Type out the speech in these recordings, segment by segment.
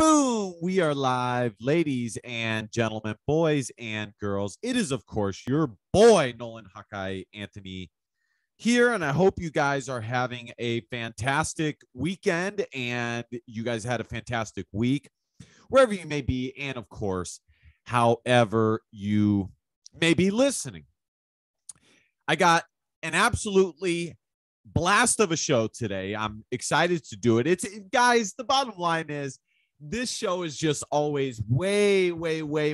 Boom! We are live, ladies and gentlemen, boys and girls. It is, of course, your boy, Nolan Hawkeye Anthony here, and I hope you guys are having a fantastic weekend and you guys had a fantastic week, wherever you may be, and, of course, however you may be listening. I got an absolutely blast of a show today. I'm excited to do it. Guys, the bottom line is, this show is just always way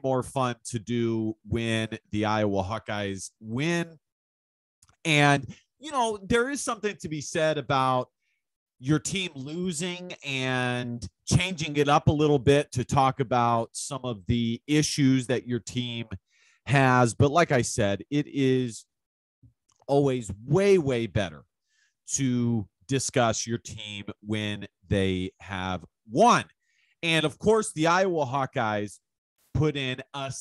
more fun to do when the Iowa Hawkeyes win. And, you know, there is something to be said about your team losing and changing it up a little bit to talk about some of the issues that your team has. But like I said, it is always way better to discuss your team when they have won. And, of course, the Iowa Hawkeyes put in a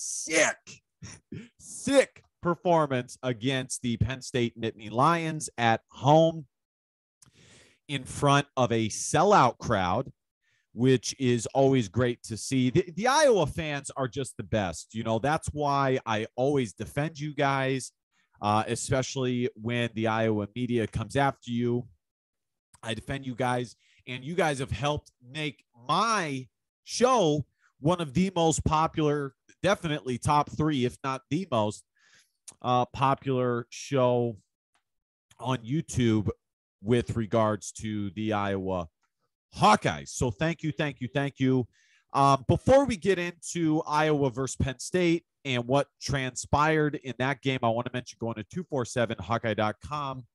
sick performance against the Penn State Nittany Lions at home in front of a sellout crowd, which is always great to see. The Iowa fans are just the best. You know, that's why I always defend you guys, especially when the Iowa media comes after you. I defend you guys, and you guys have helped make my show one of the most popular, definitely top three, if not the most popular show on YouTube with regards to the Iowa Hawkeyes. So thank you. Before we get into Iowa versus Penn State and what transpired in that game, I want to mention going to 247hawkeye.com.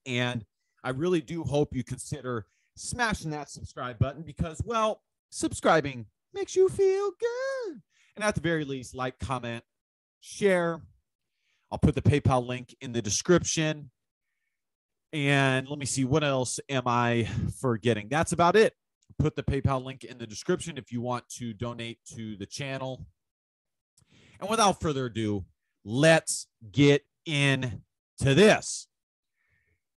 And I really do hope you consider smashing that subscribe button because, well, subscribing makes you feel good. And at the very least, like, comment, share. I'll put the PayPal link in the description. And let me see, what else am I forgetting? That's about it. Put the PayPal link in the description if you want to donate to the channel. And without further ado, let's get into this.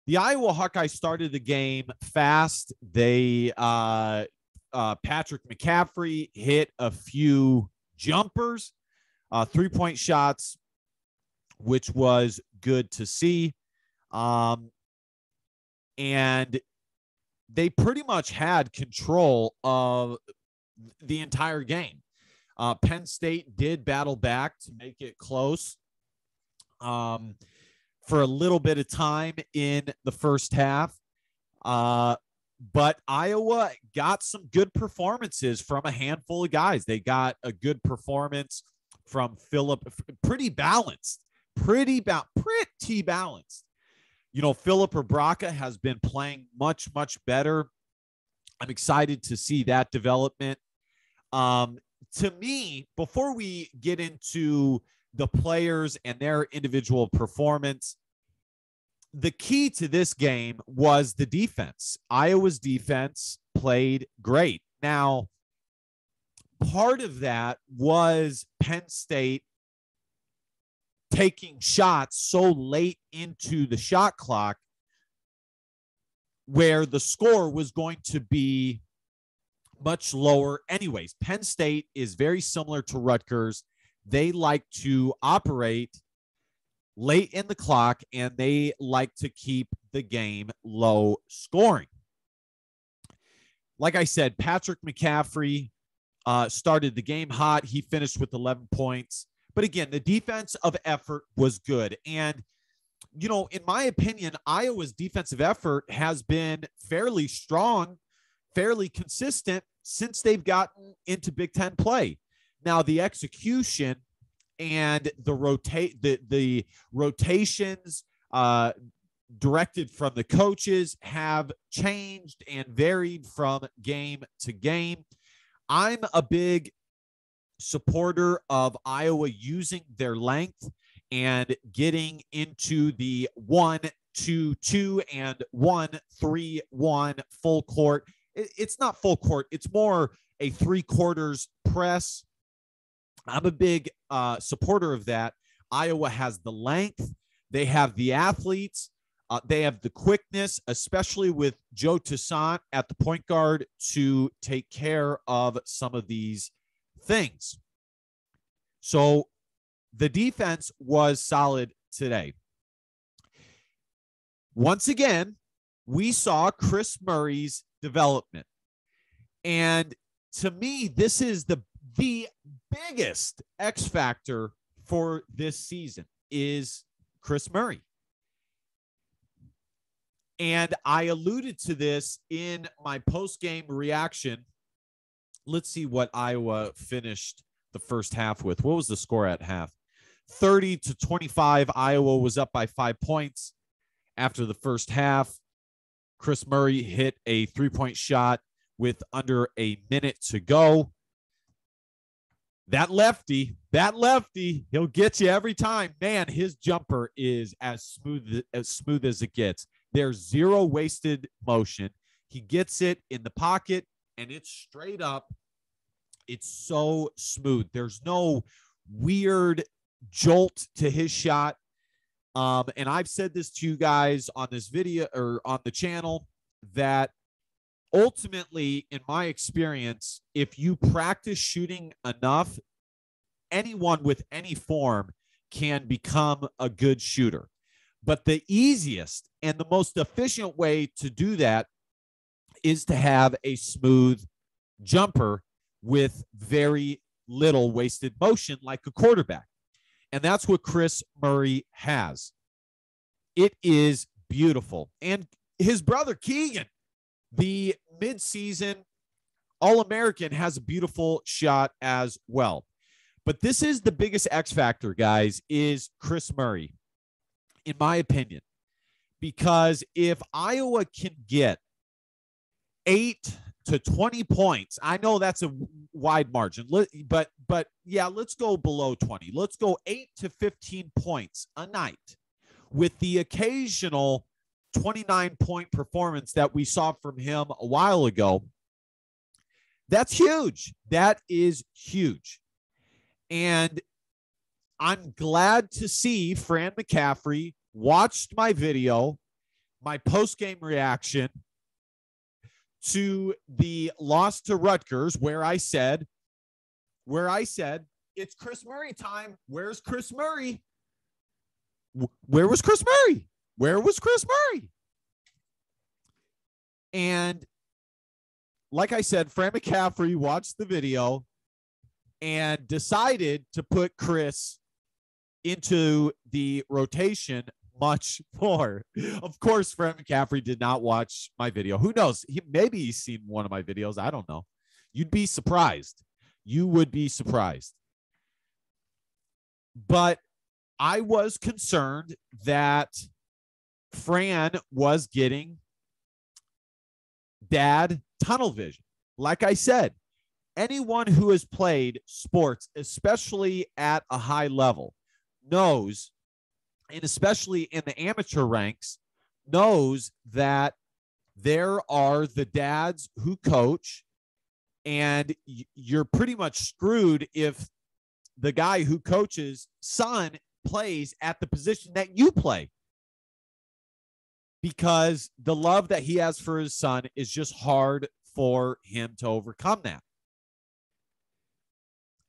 The Iowa Hawkeyes started the game fast. They Patrick McCaffrey hit a few jumpers, 3-point shots, which was good to see. And they pretty much had control of the entire game. Penn State did battle back to make it close for a little bit of time in the first half. But Iowa got some good performances from a handful of guys. They got a good performance from Phillip, pretty balanced. You know, Phillip Ibraka has been playing much better. I'm excited to see that development. To me, before we get into the players and their individual performance, the key to this game was the defense. Iowa's defense played great. Now, part of that was Penn State taking shots so late into the shot clock where the score was going to be much lower anyways. Penn State is very similar to Rutgers. They like to operate late in the clock, and they like to keep the game low scoring. Like I said, Patrick McCaffrey started the game hot. He finished with 11 points. But again, the defensive effort was good. And, you know, in my opinion, Iowa's defensive effort has been fairly strong, fairly consistent since they've gotten into Big Ten play. Now, the execution and the rotations directed from the coaches have changed and varied from game to game. I'm a big supporter of Iowa using their length and getting into the 1-2-2 and 1-3-1 full court. It's not full court. It's more a 3/4 press. I'm a big supporter of that. Iowa has the length. They have the athletes. They have the quickness, especially with Joe Toussaint at the point guard, to take care of some of these things. So the defense was solid today. Once again, we saw Chris Murray's development. And to me, this is the biggest X factor for this season is Chris Murray. And I alluded to this in my post-game reaction. Let's see what Iowa finished the first half with. What was the score at half? 30-25. Iowa was up by 5 points after the first half. Chris Murray hit a three-point shot with under a minute to go. That lefty, he'll get you every time. Man, his jumper is as smooth as it gets. There's zero wasted motion. He gets it in the pocket, and it's straight up. It's so smooth. There's no weird jolt to his shot. And I've said this to you guys on this video or on the channel that ultimately, in my experience, if you practice shooting enough, anyone with any form can become a good shooter. But the easiest and the most efficient way to do that is to have a smooth jumper with very little wasted motion like a quarterback. And that's what Chris Murray has. It is beautiful. And his brother Keegan, the midseason All-American, has a beautiful shot as well. But this is the biggest X factor, guys, is Chris Murray, in my opinion. Because if Iowa can get 8 to 20 points, I know that's a wide margin, but yeah, let's go below 20. Let's go 8 to 15 points a night with the occasional 29-point performance that we saw from him a while ago. That's huge. That is huge. And I'm glad to see Fran McCaffrey watched my video, my post-game reaction to the loss to Rutgers, where I said, it's Chris Murray time. Where's Chris Murray? Where was Chris Murray? Where was Chris Murray? And like I said, Fran McCaffrey watched the video and decided to put Chris into the rotation much more. Of course, Fran McCaffrey did not watch my video. Who knows? Maybe he's seen one of my videos. I don't know. You'd be surprised. You would be surprised. But I was concerned that Fran was getting dad tunnel vision. Like I said, anyone who has played sports, especially at a high level, knows, and especially in the amateur ranks, knows that there are the dads who coach, and you're pretty much screwed if the guy who coaches' son plays at the position that you play, because the love that he has for his son is just hard for him to overcome that.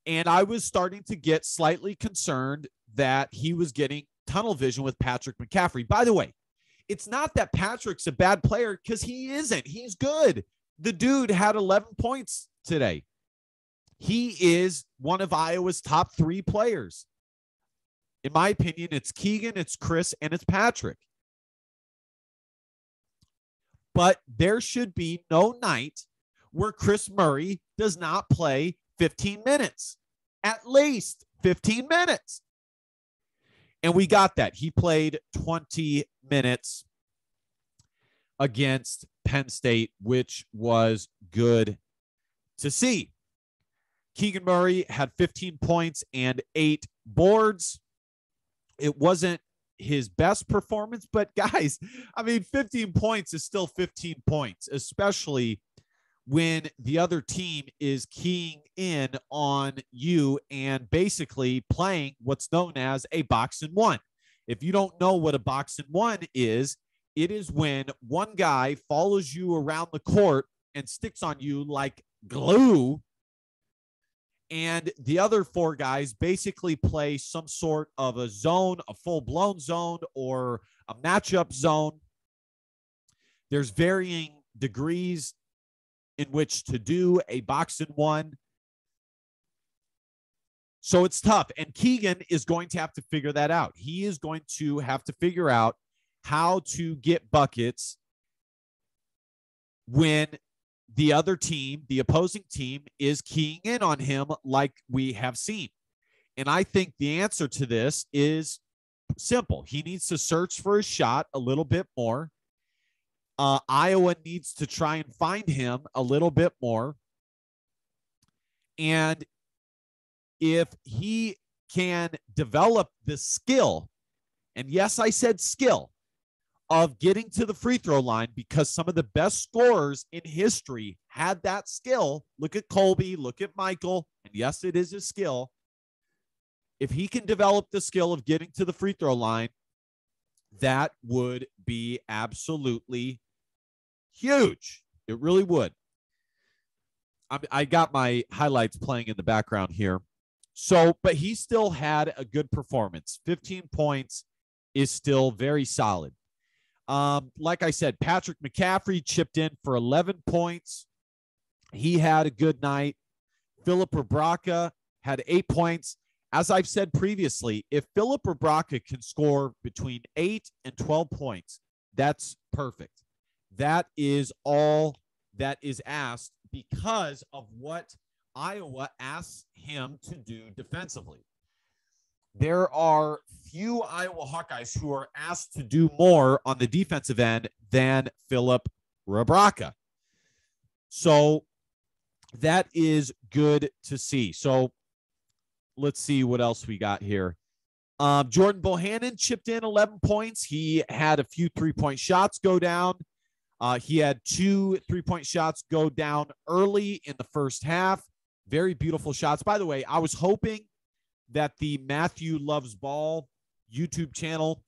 And I was starting to get slightly concerned that he was getting tunnel vision with Patrick McCaffrey. By the way, it's not that Patrick's a bad player, because he isn't. He's good. The dude had 11 points today. He is one of Iowa's top 3 players. In my opinion, it's Keegan, it's Chris, and it's Patrick. But there should be no night where Chris Murray does not play 15 minutes, at least 15 minutes. And we got that. He played 20 minutes against Penn State, which was good to see. Keegan Murray had 15 points and 8 boards. It wasn't his best performance, but guys, I mean, 15 points is still 15 points, especially when the other team is keying in on you and basically playing what's known as a box and one. If you don't know what a box and one is, It is when one guy follows you around the court and sticks on you like glue, and the other four guys basically play some sort of a zone, a full-blown zone, or a matchup zone. There's varying degrees in which to do a box-and-one. So it's tough. And Keegan is going to have to figure that out. He is going to have to figure out how to get buckets when the other team, the opposing team, is keying in on him like we have seen. And I think the answer to this is simple. He needs to search for his shot a little bit more. Iowa needs to try and find him a little bit more. And if he can develop the skill, and yes, I said skill, of getting to the free throw line, because some of the best scorers in history had that skill. Look at Colby, look at Michael, and yes, it is a skill. If he can develop the skill of getting to the free throw line, that would be absolutely huge. It really would. I got my highlights playing in the background here. So, but he still had a good performance. 15 points is still very solid. Like I said, Patrick McCaffrey chipped in for 11 points. He had a good night. Philip Rebraca had 8 points. As I've said previously, if Philip Rebraca can score between 8 and 12 points, that's perfect. That is all that is asked because of what Iowa asks him to do defensively. There are few Iowa Hawkeyes who are asked to do more on the defensive end than Philip Rebraca. So that is good to see. So let's see what else we got here. Jordan Bohannon chipped in 11 points. He had a few three-point shots go down. He had 2 three-point shots go down early in the first half. Very beautiful shots. By the way, I was hoping that the Matthew Loves Ball YouTube channel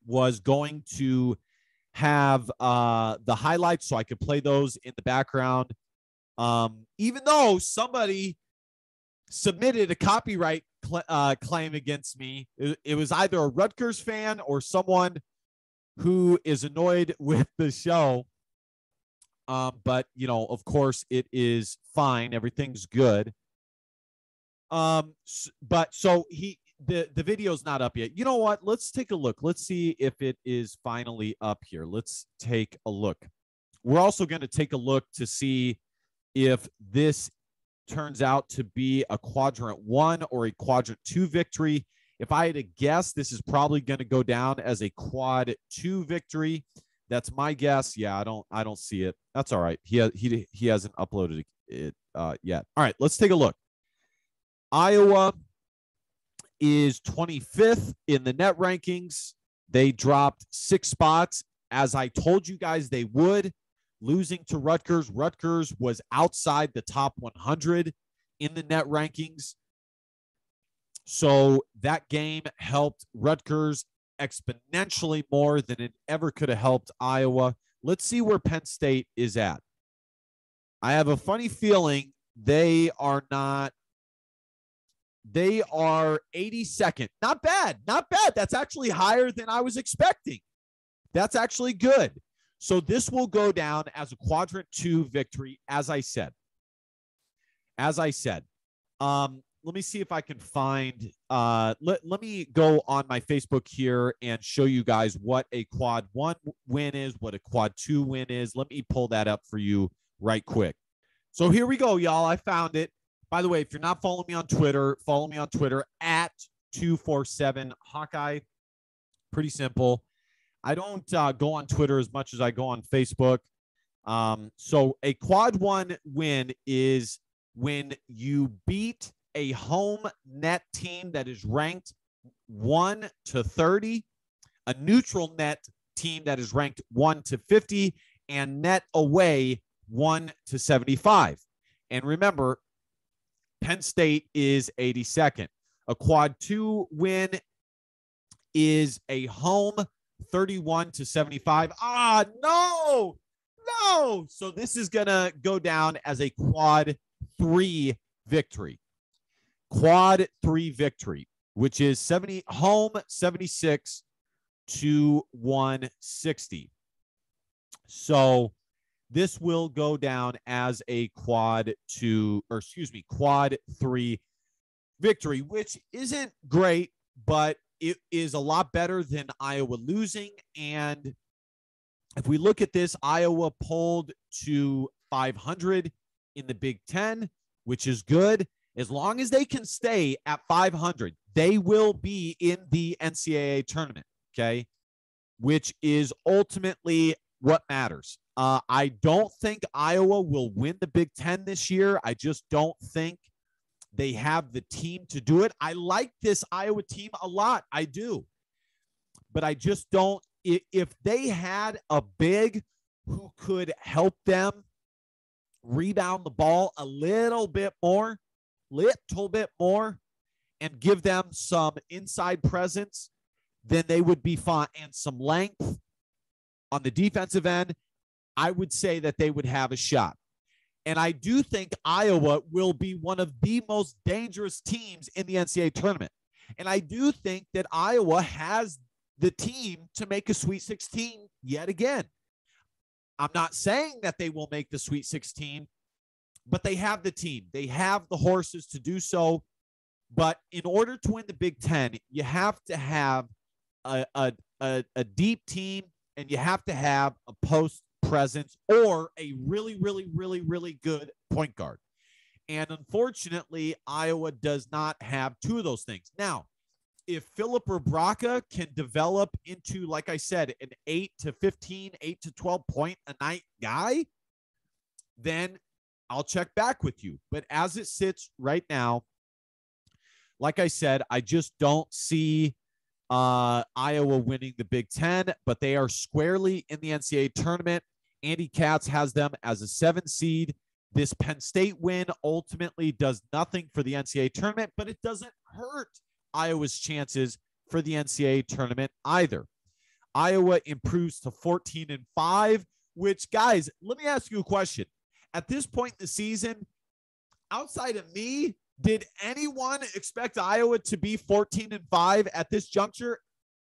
was going to have the highlights so I could play those in the background. Even though somebody submitted a copyright claim against me. It was either a Rutgers fan or someone who is annoyed with the show. But, you know, of course, it is fine. Everything's good. But so the video's not up yet. You know what? Let's take a look. Let's see if it is finally up here. Let's take a look. We're also going to take a look to see if this turns out to be a quadrant 1 or a quadrant 2 victory. If I had to guess, this is probably going to go down as a quad 2 victory. That's my guess. Yeah, I don't see it. That's all right. He hasn't uploaded it yet. All right, let's take a look. Iowa is 25th in the net rankings. They dropped 6 spots, as I told you guys they would, losing to Rutgers. Rutgers was outside the top 100 in the net rankings. So that game helped Rutgers exponentially more than it ever could have helped Iowa. Let's see where Penn State is at. I have a funny feeling they are not. They are 82nd. Not bad. Not bad. That's actually higher than I was expecting. That's actually good. So this will go down as a quadrant 2 victory, as I said. Let me see if I can find, let me go on my Facebook here and show you guys what a quad 1 win is, what a quad 2 win is. Let me pull that up for you right quick. So here we go, y'all. I found it. By the way, if you're not following me on Twitter, follow me on Twitter at 247 Hawkeye. Pretty simple. I don't go on Twitter as much as I go on Facebook. So a quad 1 win is when you beat a home net team that is ranked 1 to 30, a neutral net team that is ranked 1 to 50, and net away 1 to 75. And remember, Penn State is 82nd. A quad 2 win is a home 31-75. Ah, no. So this is going to go down as a quad 3 victory. Quad 3 victory, which is 70 home 76 to 160. So this will go down as a quad 3 victory, which isn't great, but it is a lot better than Iowa losing. And if we look at this, Iowa pulled to 500 in the Big Ten, which is good. As long as they can stay at 500, they will be in the NCAA tournament, okay, which is ultimately what matters. I don't think Iowa will win the Big Ten this year. I just don't think they have the team to do it. I like this Iowa team a lot. I do. But I just don't. If they had a big who could help them rebound the ball a little bit more, and give them some inside presence, then they would be fine. And some length on the defensive end, I would say that they would have a shot. And I do think Iowa will be one of the most dangerous teams in the NCAA tournament. And I do think that Iowa has the team to make a Sweet 16 yet again. I'm not saying that they will make the Sweet 16, but they have the team. They have the horses to do so. But in order to win the Big Ten, you have to have a deep team, and you have to have a post presence or a really, really, really, really good point guard. And unfortunately, Iowa does not have two of those things. Now, if Philip Rebraca can develop into, like I said, an 8 to 15, 8 to 12 point a night guy, then I'll check back with you. But as it sits right now, like I said, I just don't see Iowa winning the Big Ten, but they are squarely in the NCAA tournament. Andy Katz has them as a 7 seed. This Penn State win ultimately does nothing for the NCAA tournament, but it doesn't hurt Iowa's chances for the NCAA tournament either. Iowa improves to 14-5, which, guys, let me ask you a question. At this point in the season, outside of me, did anyone expect Iowa to be 14-5 at this juncture?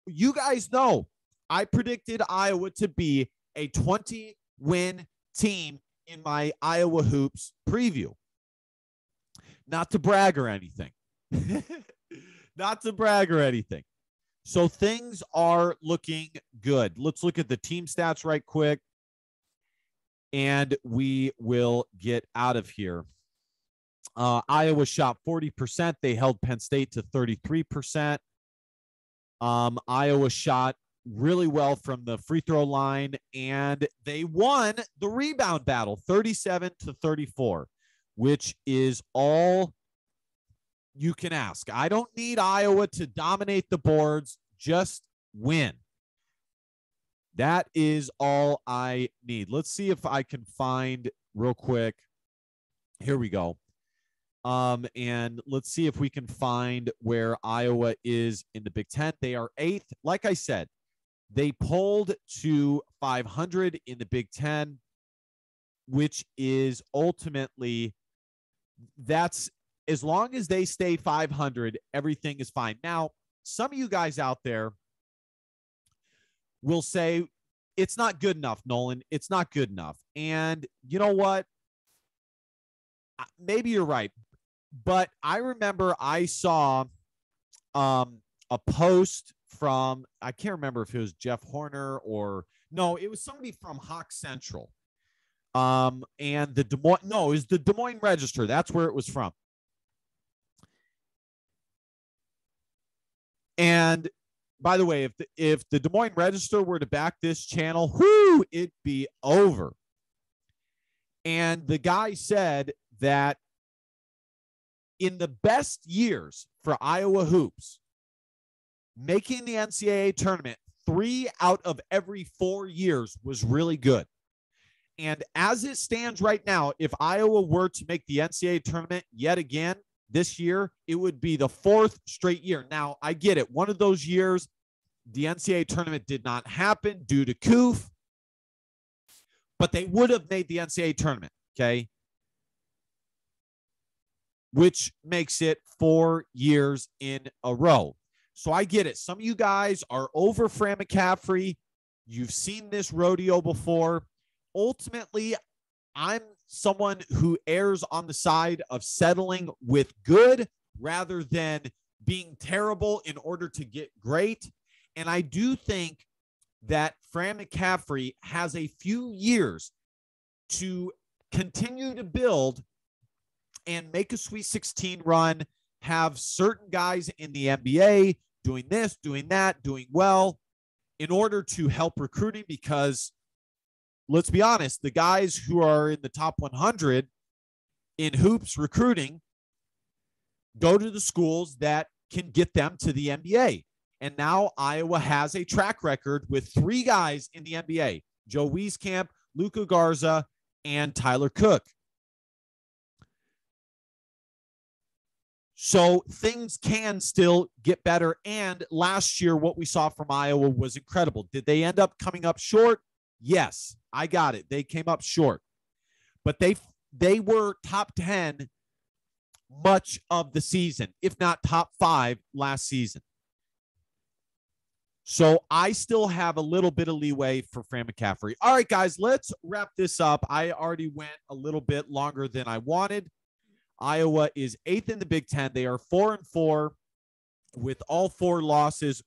You guys know I predicted Iowa to be a 20-win team in my Iowa Hoops preview. Not to brag or anything. Not to brag or anything. So things are looking good. Let's look at the team stats right quick, and we will get out of here. Iowa shot 40%. They held Penn State to 33%. Iowa shot really well from the free throw line, and they won the rebound battle 37-34, which is all you can ask. I don't need Iowa to dominate the boards, just win. That is all I need. Let's see if I can find real quick. Here we go. And let's see if we can find where Iowa is in the Big Ten. They are 8th. Like I said, they pulled to 500 in the Big Ten, which is ultimately, that's, as long as they stay 500, everything is fine. Now, some of you guys out there will say, it's not good enough, Nolan. It's not good enough. And you know what? Maybe you're right. But I remember I saw a post from, I can't remember if it was Jeff Horner or, no, it was somebody from Hawk Central. And the Des Moines, no, it was the Des Moines Register. That's where it was from. And by the way, if the Des Moines Register were to back this channel, whoo, it'd be over. And the guy said that in the best years for Iowa hoops, making the NCAA tournament 3 out of every 4 years was really good. And as it stands right now, if Iowa were to make the NCAA tournament yet again this year, it would be the 4th straight year. Now, I get it. One of those years, The NCAA tournament did not happen due to COOF, but they would have made the NCAA tournament, okay? Which makes it 4 years in a row. So I get it. Some of you guys are over Fran McCaffrey. You've seen this rodeo before. Ultimately, I'm someone who errs on the side of settling with good rather than being terrible in order to get great. And I do think that Fran McCaffrey has a few years to continue to build and make a Sweet 16 run, have certain guys in the NBA doing this, doing that, doing well in order to help recruiting, because let's be honest, the guys who are in the top 100 in hoops recruiting go to the schools that can get them to the NBA. And now Iowa has a track record with 3 guys in the NBA, Joe Wieskamp, Luka Garza, and Tyler Cook. So things can still get better. And last year, what we saw from Iowa was incredible. Did they end up coming up short? Yes, I got it. They came up short. But they were top 10 much of the season, if not top 5 last season. So I still have a little bit of leeway for Fran McCaffrey. All right, guys, let's wrap this up. I already went a little bit longer than I wanted. Iowa is 8th in the Big Ten. They are 4-4 with all 3 losses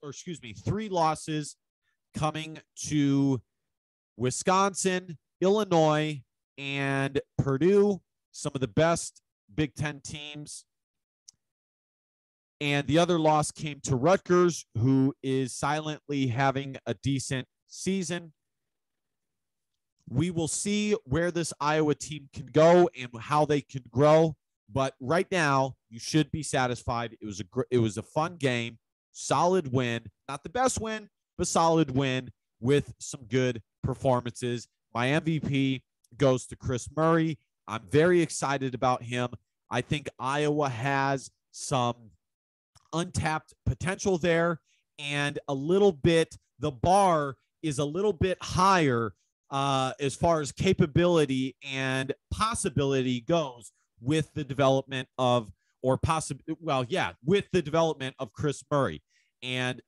coming to Wisconsin, Illinois, and Purdue, some of the best Big Ten teams. And the other loss came to Rutgers, who is silently having a decent season. We will see where this Iowa team can go and how they can grow. But right now, you should be satisfied. It was a fun game, solid win, not the best win, but solid win with some good performances. My MVP goes to Chris Murray. I'm very excited about him. I think Iowa has some untapped potential there, and a little bit, the bar is a little bit higher as far as capability and possibility goes with the development of, with the development of Chris Murray and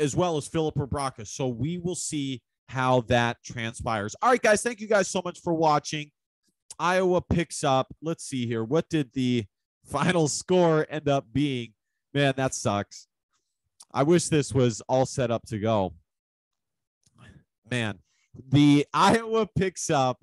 as well as Philip Rebraka. So we will see how that transpires. All right, guys, thank you guys so much for watching. Iowa picks up. Let's see here. What did the final score end up being? Man, that sucks. I wish this was all set up to go. Man, the Iowa picks up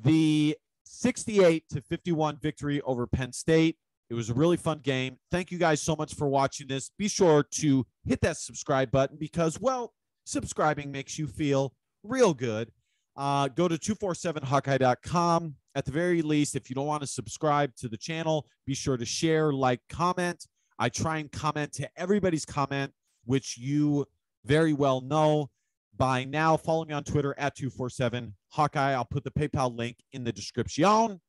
the 68-51 victory over Penn State. It was a really fun game. Thank you guys so much for watching this. Be sure to hit that subscribe button because, well, subscribing makes you feel real good. Go to 247hawkeye.com. At the very least, if you don't want to subscribe to the channel, be sure to share, like, comment. I try and comment to everybody's comment, which you very well know by now. Follow me on Twitter at 247Hawkeye. I'll put the PayPal link in the description.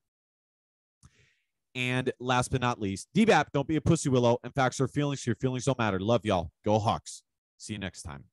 And last but not least, DBAP, don't be a pussy willow. And facts are feelings. Your feelings don't matter. Love y'all. Go Hawks. See you next time.